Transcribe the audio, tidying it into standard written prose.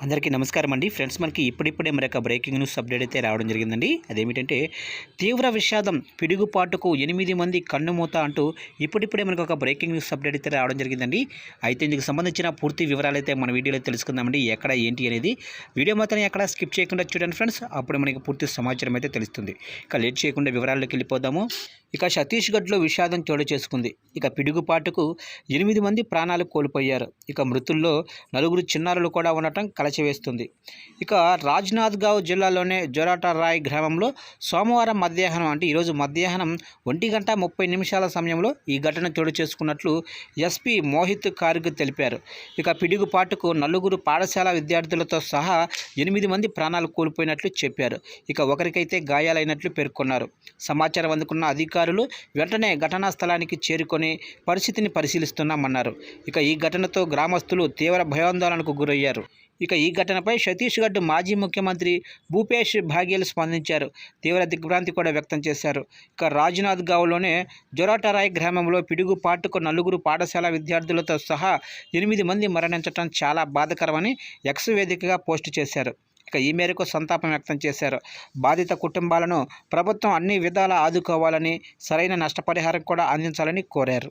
అందరికీ నమస్కారం అండి ఫ్రెండ్స్. మనకి ఇప్పుడిప్పుడే మరొక బ్రేకింగ్ న్యూస్ అప్డేట్ అయితే రావడం జరిగిందండి. అదేమిటంటే తీవ్ర విషాదం, పిడుగుపాటుకు 8 మంది కన్నుమూత అంటూ ఇప్పుడిప్పుడే మనకు ఒక బ్రేకింగ్ న్యూస్ అప్డేట్ అయితే రావడం జరిగిందండి. అయితే ఇందుకు సంబంధించిన పూర్తి వివరాలు అయితే మన వీడియోలో తెలుసుకుందామండి. ఎక్కడ ఏంటి అనేది వీడియో మాత్రం ఎక్కడ స్కిప్ చేయకుండా చూడండి ఫ్రెండ్స్. అప్పుడు మనకి పూర్తి సమాచారం అయితే తెలుస్తుంది. ఇక లేట్ చేయకుండా వివరాల్లోకి వెళ్ళిపోదాము. ఇక ఛత్తీస్గఢ్లో విషాదం చోటు చేసుకుంది. ఇక పిడుగుపాటుకు 8 మంది ప్రాణాలు కోల్పోయారు. ఇక మృతుల్లో 4 చిన్నారులు కూడా ఉండటం కలచివేస్తుంది. ఇక రాజ్నాంద్గావ్ జిల్లాలోనే జొరాటరాయ్ గ్రామంలో సోమవారం మధ్యాహ్నం అంటే ఈరోజు మధ్యాహ్నం 1:30 సమయంలో ఈ ఘటన చోటు చేసుకున్నట్లు ఎస్పీ మోహిత్ కార్గ్ తెలిపారు. ఇక పిడుగుపాటుకు 4 పాఠశాల విద్యార్థులతో సహా 8 మంది ప్రాణాలు కోల్పోయినట్లు చెప్పారు. ఇక ఒకరికైతే గాయాలైనట్లు పేర్కొన్నారు. సమాచారం అందుకున్న అధికారులు వెంటనే ఘటనా స్థలానికి చేరుకొని పరిస్థితిని పరిశీలిస్తున్నామన్నారు. ఇక ఈ ఘటనతో గ్రామస్తులు తీవ్ర భయాందోళనకు గురయ్యారు. ఇక ఈ ఘటనపై ఛత్తీస్గఢ్ మాజీ ముఖ్యమంత్రి భూపేష్ బాఘెల్ స్పందించారు. తీవ్ర దిగ్భ్రాంతి కూడా వ్యక్తం చేశారు. ఇక రాజ్నాంద్గావ్లోనే జొరాటరాయ్ గ్రామంలో పిడుగుపాటుకు 4 పాఠశాల విద్యార్థులతో సహా 8 మంది మరణించడం చాలా బాధాకరమని ఎక్స్ వేదికగా పోస్టు చేశారు. ఇక ఈ మేరకు సంతాపం వ్యక్తం చేశారు. బాధిత కుటుంబాలను ప్రభుత్వం అన్ని విధాలా ఆదుకోవాలని, సరైన నష్టపరిహారం కూడా అందించాలని కోరారు.